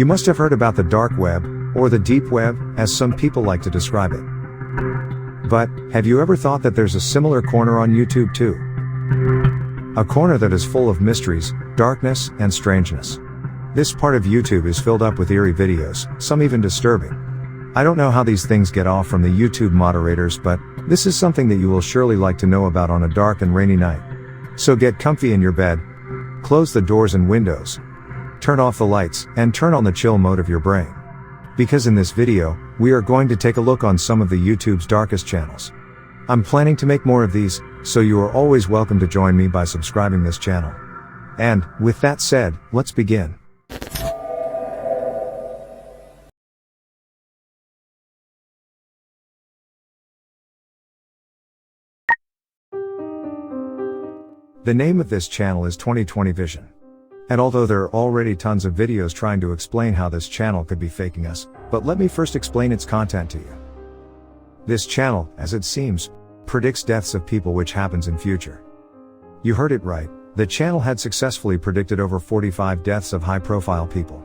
You must have heard about the dark web, or the deep web, as some people like to describe it. But, have you ever thought that there's a similar corner on YouTube too? A corner that is full of mysteries, darkness, and strangeness. This part of YouTube is filled up with eerie videos, some even disturbing. I don't know how these things get off from the YouTube moderators, but this is something that you will surely like to know about on a dark and rainy night. So get comfy in your bed, close the doors and windows, turn off the lights, and turn on the chill mode of your brain. Because in this video, we are going to take a look on some of the YouTube's darkest channels. I'm planning to make more of these, so you are always welcome to join me by subscribing this channel. And, with that said, let's begin. The name of this channel is 2020 Vision. And although there are already tons of videos trying to explain how this channel could be faking us, but let me first explain its content to you. This channel, as it seems, predicts deaths of people which happens in future. You heard it right, the channel had successfully predicted over 45 deaths of high-profile people.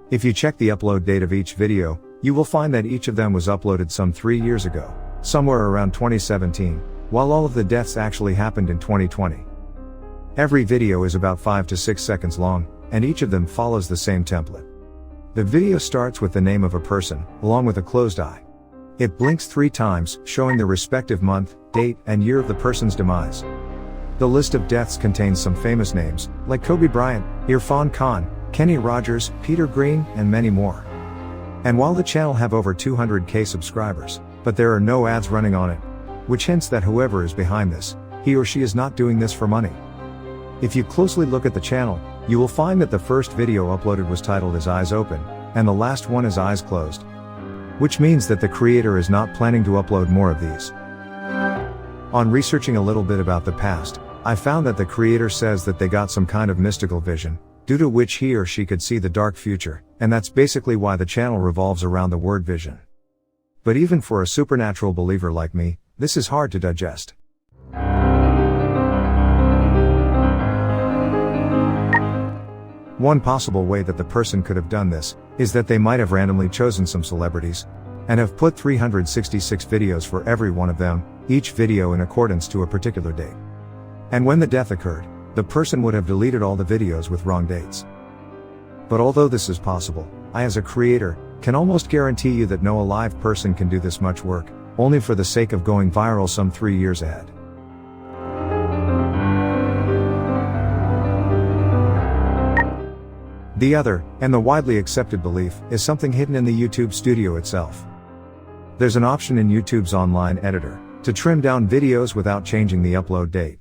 If you check the upload date of each video, you will find that each of them was uploaded some 3 years ago, somewhere around 2017, while all of the deaths actually happened in 2020. Every video is about 5 to 6 seconds long, and each of them follows the same template. The video starts with the name of a person, along with a closed eye. It blinks 3 times, showing the respective month, date, and year of the person's demise. The list of deaths contains some famous names, like Kobe Bryant, Irfan Khan, Kenny Rogers, Peter Green, and many more. And while the channel have over 200k subscribers, but there are no ads running on it, which hints that whoever is behind this, he or she is not doing this for money. If you closely look at the channel, you will find that the first video uploaded was titled as Eyes Open, and the last one is Eyes Closed. Which means that the creator is not planning to upload more of these. On researching a little bit about the past, I found that the creator says that they got some kind of mystical vision, due to which he or she could see the dark future, and that's basically why the channel revolves around the word vision. But even for a supernatural believer like me, this is hard to digest. One possible way that the person could have done this, is that they might have randomly chosen some celebrities, and have put 366 videos for every one of them, each video in accordance to a particular date. And when the death occurred, the person would have deleted all the videos with wrong dates. But although this is possible, I as a creator, can almost guarantee you that no alive person can do this much work, only for the sake of going viral some 3 years ahead. The other, and the widely accepted belief, is something hidden in the YouTube studio itself. There's an option in YouTube's online editor, to trim down videos without changing the upload date.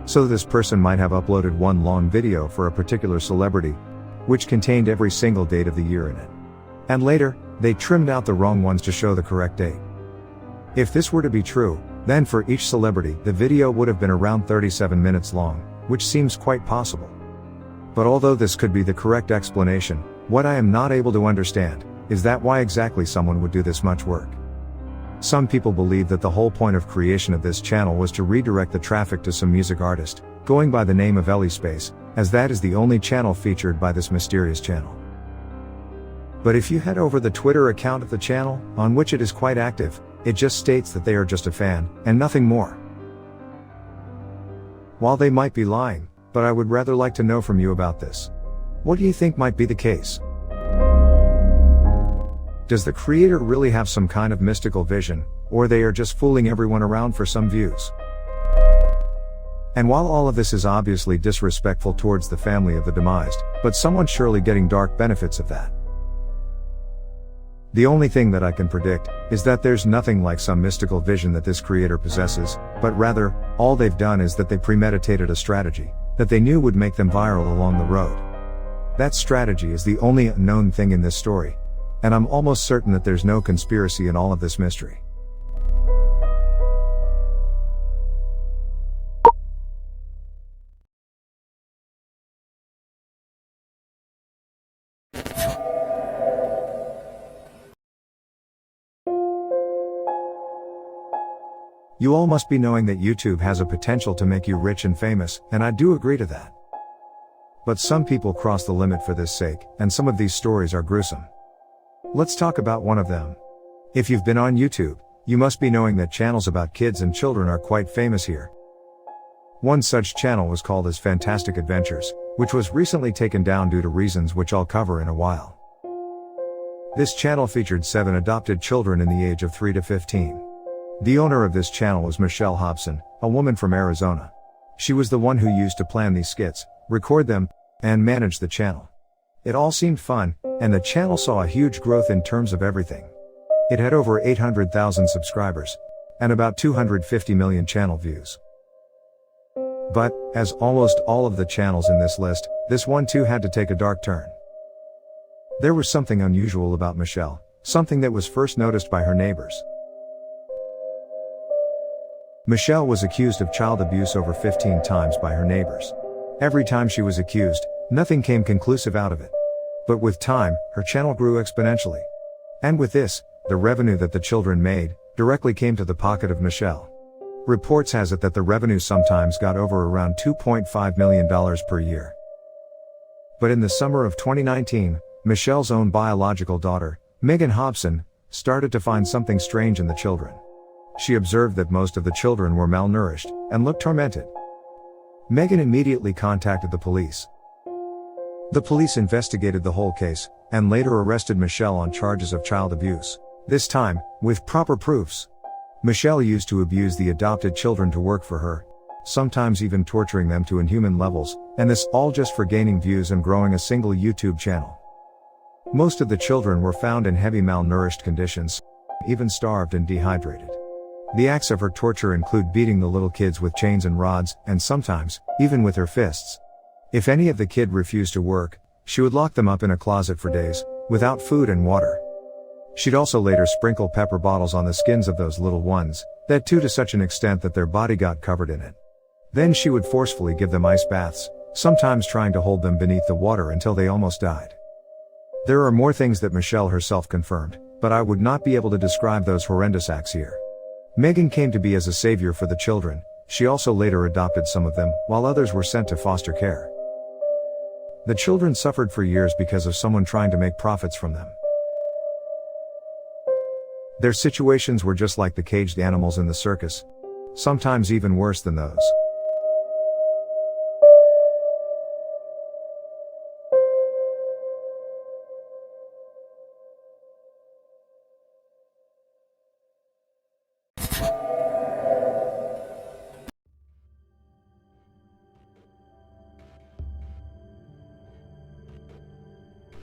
So this person might have uploaded one long video for a particular celebrity, which contained every single date of the year in it. And later, they trimmed out the wrong ones to show the correct date. If this were to be true, then for each celebrity, the video would have been around 37 minutes long, which seems quite possible. But although this could be the correct explanation, what I am not able to understand, is that why exactly someone would do this much work. Some people believe that the whole point of creation of this channel was to redirect the traffic to some music artist, going by the name of Ellie Space, as that is the only channel featured by this mysterious channel. But if you head over the Twitter account of the channel, on which it is quite active, it just states that they are just a fan, and nothing more. While they might be lying, but I would rather like to know from you about this. What do you think might be the case? Does the creator really have some kind of mystical vision, or they are just fooling everyone around for some views? And while all of this is obviously disrespectful towards the family of the demised, but someone surely getting dark benefits of that. The only thing that I can predict, is that there's nothing like some mystical vision that this creator possesses, but rather, all they've done is that they premeditated a strategy, that they knew would make them viral along the road. That strategy is the only unknown thing in this story. And I'm almost certain that there's no conspiracy in all of this mystery. You all must be knowing that YouTube has a potential to make you rich and famous, and I do agree to that. But some people cross the limit for this sake, and some of these stories are gruesome. Let's talk about one of them. If you've been on YouTube, you must be knowing that channels about kids and children are quite famous here. One such channel was called as Fantastic Adventures, which was recently taken down due to reasons which I'll cover in a while. This channel featured 7 adopted children in the age of 3 to 15. The owner of this channel was Michelle Hobson, a woman from Arizona. She was the one who used to plan these skits, record them, and manage the channel. It all seemed fun, and the channel saw a huge growth in terms of everything. It had over 800,000 subscribers, and about 250 million channel views. But, as almost all of the channels in this list, this one too had to take a dark turn. There was something unusual about Michelle, something that was first noticed by her neighbors. Michelle was accused of child abuse over 15 times by her neighbors. Every time she was accused, nothing came conclusive out of it. But with time, her channel grew exponentially. And with this, the revenue that the children made, directly came to the pocket of Michelle. Reports has it that the revenue sometimes got over around $2.5 million per year. But in the summer of 2019, Michelle's own biological daughter, Megan Hobson, started to find something strange in the children. She observed that most of the children were malnourished, and looked tormented. Megan immediately contacted the police. The police investigated the whole case, and later arrested Michelle on charges of child abuse. This time, with proper proofs. Michelle used to abuse the adopted children to work for her, sometimes even torturing them to inhuman levels, and this all just for gaining views and growing a single YouTube channel. Most of the children were found in heavy malnourished conditions, even starved and dehydrated. The acts of her torture include beating the little kids with chains and rods, and sometimes, even with her fists. If any of the kid refused to work, she would lock them up in a closet for days, without food and water. She'd also later sprinkle pepper bottles on the skins of those little ones, that too to such an extent that their body got covered in it. Then she would forcefully give them ice baths, sometimes trying to hold them beneath the water until they almost died. There are more things that Michelle herself confirmed, but I would not be able to describe those horrendous acts here. Megan came to be as a savior for the children. She also later adopted some of them, while others were sent to foster care. The children suffered for years because of someone trying to make profits from them. Their situations were just like the caged animals in the circus. Sometimes even worse than those.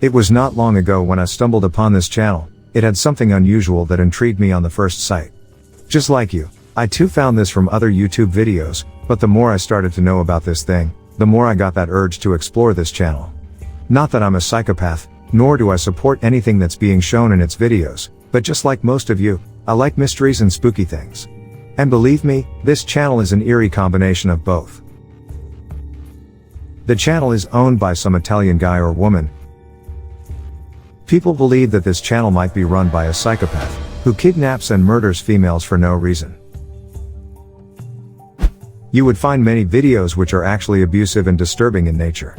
It was not long ago when I stumbled upon this channel. It had something unusual that intrigued me on the first sight. Just like you, I too found this from other YouTube videos, but the more I started to know about this thing, the more I got that urge to explore this channel. Not that I'm a psychopath, nor do I support anything that's being shown in its videos, but just like most of you, I like mysteries and spooky things. And believe me, this channel is an eerie combination of both. The channel is owned by some Italian guy or woman. People believe that this channel might be run by a psychopath, who kidnaps and murders females for no reason. You would find many videos which are actually abusive and disturbing in nature.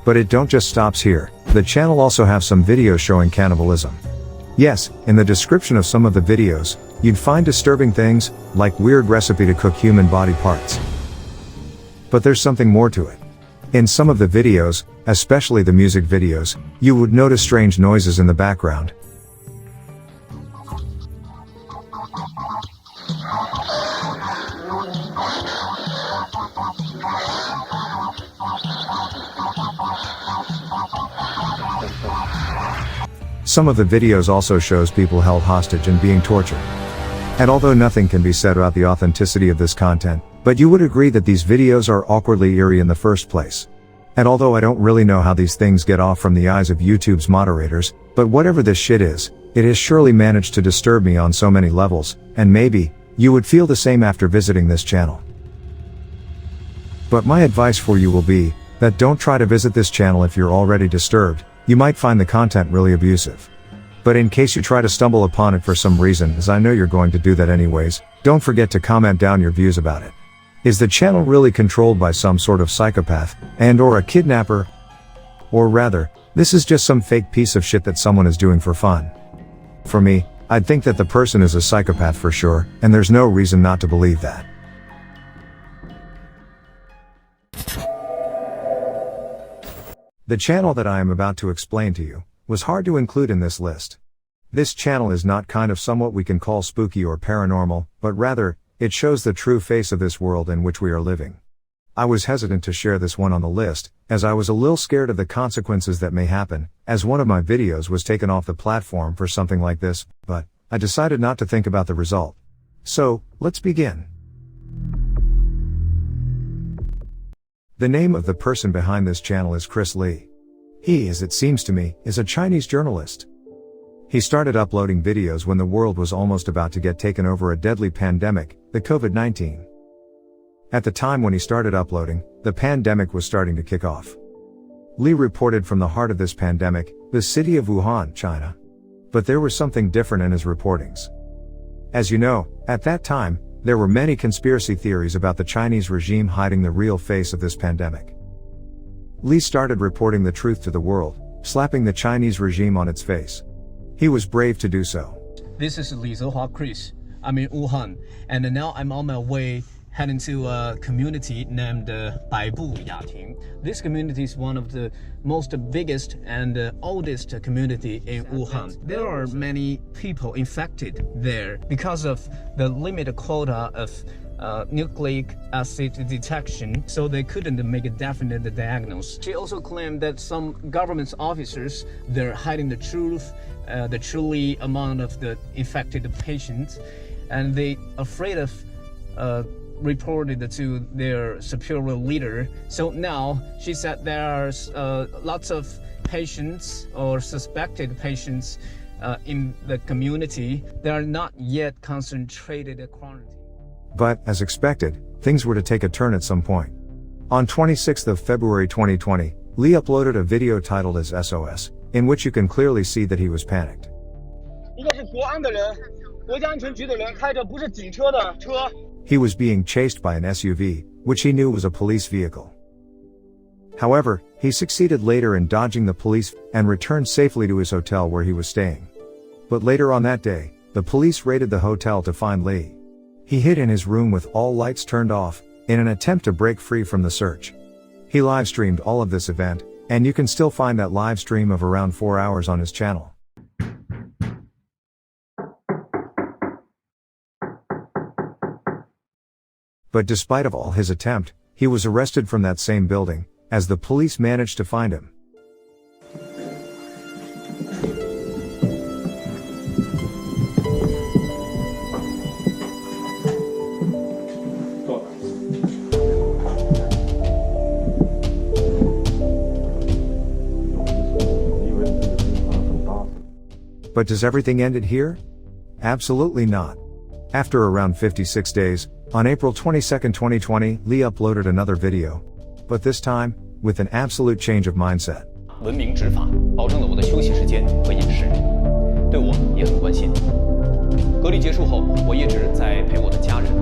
But it don't just stops here. The channel also have some videos showing cannibalism. Yes, in the description of some of the videos, you'd find disturbing things, like weird recipe to cook human body parts. But there's something more to it. In some of the videos, especially the music videos, you would notice strange noises in the background. Some of the videos also shows people held hostage and being tortured. And although nothing can be said about the authenticity of this content, but you would agree that these videos are awkwardly eerie in the first place. And although I don't really know how these things get off from the eyes of YouTube's moderators, but whatever this shit is, it has surely managed to disturb me on so many levels, and maybe, you would feel the same after visiting this channel. But my advice for you will be, that don't try to visit this channel if you're already disturbed. You might find the content really abusive. But in case you try to stumble upon it for some reason, as I know you're going to do that anyways, don't forget to comment down your views about it. Is the channel really controlled by some sort of psychopath, and/or a kidnapper? Or rather, this is just some fake piece of shit that someone is doing for fun? For me, I'd think that the person is a psychopath for sure, and there's no reason not to believe that. The channel that I am about to explain to you was hard to include in this list. This channel is not kind of somewhat we can call spooky or paranormal, but rather, it shows the true face of this world in which we are living. I was hesitant to share this one on the list, as I was a little scared of the consequences that may happen, as one of my videos was taken off the platform for something like this, but I decided not to think about the result. So, let's begin. The name of the person behind this channel is Chris Lee. He, as it seems to me, is a Chinese journalist. He started uploading videos when the world was almost about to get taken over a deadly pandemic, the COVID-19. At the time when he started uploading, the pandemic was starting to kick off. Lee reported from the heart of this pandemic, the city of Wuhan, China. But there was something different in his reportings. As you know, at that time, there were many conspiracy theories about the Chinese regime hiding the real face of this pandemic. Lee started reporting the truth to the world, slapping the Chinese regime on its face. He was brave to do so. This is Li Zhehua Chris. I'm in Wuhan, and now I'm on my way heading to a community named Baibu Yating. This community is one of the most biggest and oldest community in Wuhan. There are many people infected there because of the limited quota of nucleic acid detection, so they couldn't make a definite diagnosis. She also claimed that some government officers, they're hiding the truth, the truly amount of the infected patients, and they afraid of reported to their superior leader. So now she said there are lots of patients or suspected patients in the community. They are not yet concentrated quarantine. But, as expected, things were to take a turn at some point. On 26th of February 2020, Lee uploaded a video titled as SOS, in which you can clearly see that he was panicked. He was being chased by an SUV, which he knew was a police vehicle. However, he succeeded later in dodging the police and returned safely to his hotel where he was staying. But later on that day, the police raided the hotel to find Lee. He hid in his room with all lights turned off, in an attempt to break free from the search. He live streamed all of this event, and you can still find that live stream of around 4 hours on his channel. But despite of all his attempt, he was arrested from that same building, as the police managed to find him. But does everything end it here? Absolutely not. After around 56 days, on April 22, 2020, Lee uploaded another video. But this time, with an absolute change of mindset. 文明执法，保证了我的休息时间和饮食，对我也很关心。隔离结束后，我一直在陪我的家人，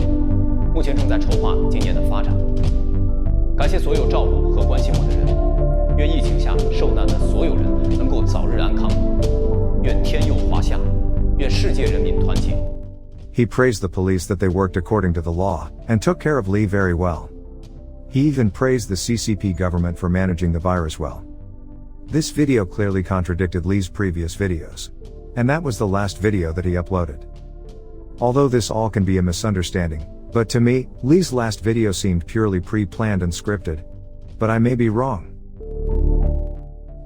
目前正在筹划今年的发展。感谢所有照顾和关心我的人，愿疫情下受难的所有人能够早日安康，愿天佑华夏，愿世界人民团结。 He praised the police that they worked according to the law, and took care of Lee very well. He even praised the CCP government for managing the virus well. This video clearly contradicted Lee's previous videos. And that was the last video that he uploaded. Although this all can be a misunderstanding, but to me, Lee's last video seemed purely pre-planned and scripted. But I may be wrong.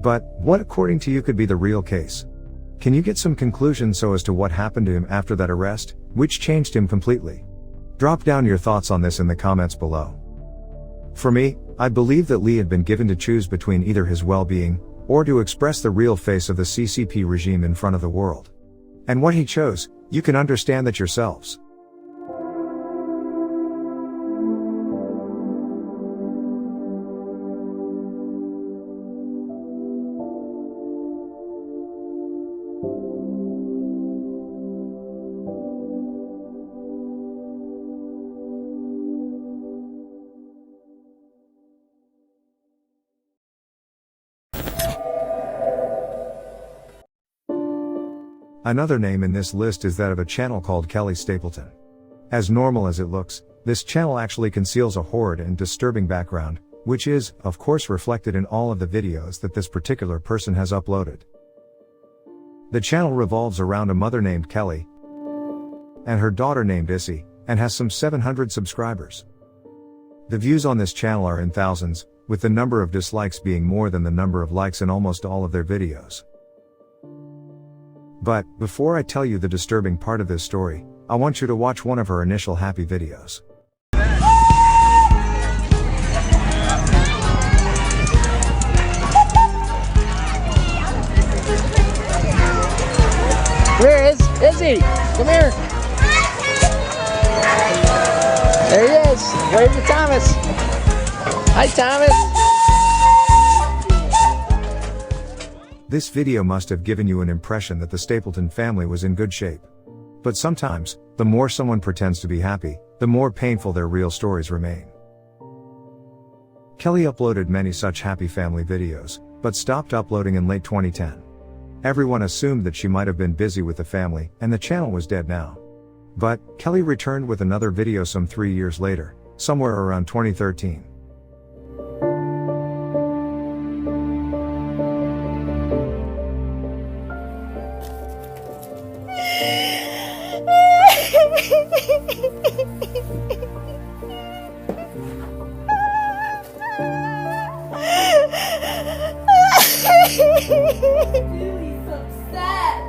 But, what according to you could be the real case? Can you get some conclusion so as to what happened to him after that arrest, which changed him completely? Drop down your thoughts on this in the comments below. For me, I believe that Lee had been given to choose between either his well-being, or to express the real face of the CCP regime in front of the world. And what he chose, you can understand that yourselves. Another name in this list is that of a channel called Kelly Stapleton. As normal as it looks, this channel actually conceals a horrid and disturbing background, which is, of course, reflected in all of the videos that this particular person has uploaded. The channel revolves around a mother named Kelly and her daughter named Issy, and has some 700 subscribers. The views on this channel are in thousands, with the number of dislikes being more than the number of likes in almost all of their videos. But, before I tell you the disturbing part of this story, I want you to watch one of her initial happy videos. Where is he? Come here. There he is. Wave to Thomas. Hi, Thomas. This video must have given you an impression that the Stapleton family was in good shape. But sometimes, the more someone pretends to be happy, the more painful their real stories remain. Kelly uploaded many such happy family videos, but stopped uploading in late 2010. Everyone assumed that she might have been busy with the family, and the channel was dead now. But, Kelly returned with another video some 3 years later, somewhere around 2013. Really so sad.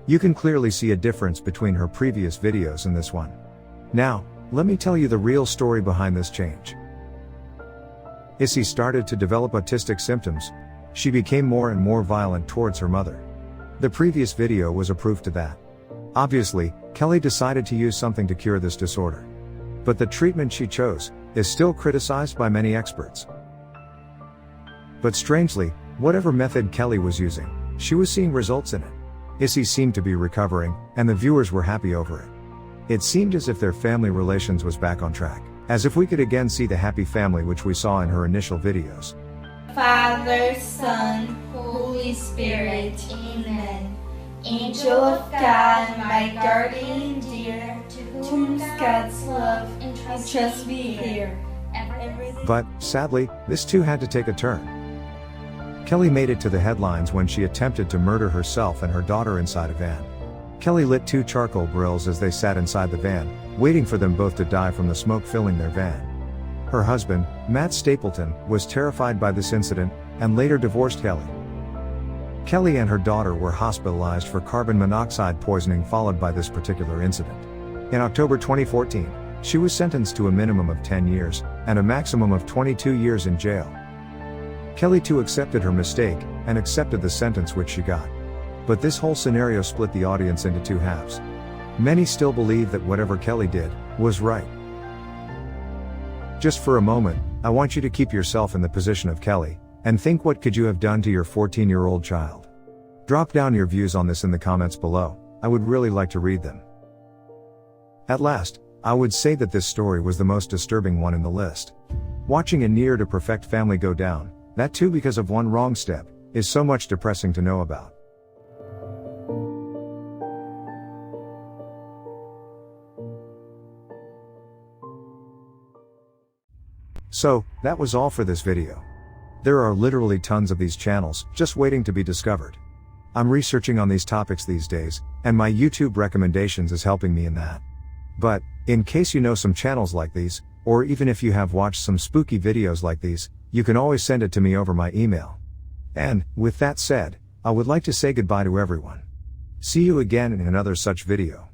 You can clearly see a difference between her previous videos and this one. Now, let me tell you the real story behind this change. Issy started to develop autistic symptoms. She became more and more violent towards her mother. The previous video was a proof to that. Obviously, Kelly decided to use something to cure this disorder. But the treatment she chose is still criticized by many experts. But strangely, whatever method Kelly was using, she was seeing results in it. Issy seemed to be recovering, and the viewers were happy over it. It seemed as if their family relations was back on track, as if we could again see the happy family which we saw in her initial videos. Father, Son, Holy Spirit, Amen. Angel of God, my guardian dear, to whom God's love and trust be here. But, sadly, this too had to take a turn. Kelly made it to the headlines when she attempted to murder herself and her daughter inside a van. Kelly lit 2 charcoal grills as they sat inside the van, waiting for them both to die from the smoke filling their van. Her husband, Matt Stapleton, was terrified by this incident, and later divorced Kelly. Kelly and her daughter were hospitalized for carbon monoxide poisoning followed by this particular incident. In October 2014, she was sentenced to a minimum of 10 years, and a maximum of 22 years in jail. Kelly too accepted her mistake, and accepted the sentence which she got. But this whole scenario split the audience into 2 halves. Many still believe that whatever Kelly did, was right. Just for a moment, I want you to keep yourself in the position of Kelly, and think what could you have done to your 14-year-old child. Drop down your views on this in the comments below, I would really like to read them. At last, I would say that this story was the most disturbing one in the list. Watching a near to perfect family go down, that too because of one wrong step, is so much depressing to know about. So, that was all for this video. There are literally tons of these channels, just waiting to be discovered. I'm researching on these topics these days, and my YouTube recommendations is helping me in that. But, in case you know some channels like these, or even if you have watched some spooky videos like these, you can always send it to me over my email. And, with that said, I would like to say goodbye to everyone. See you again in another such video.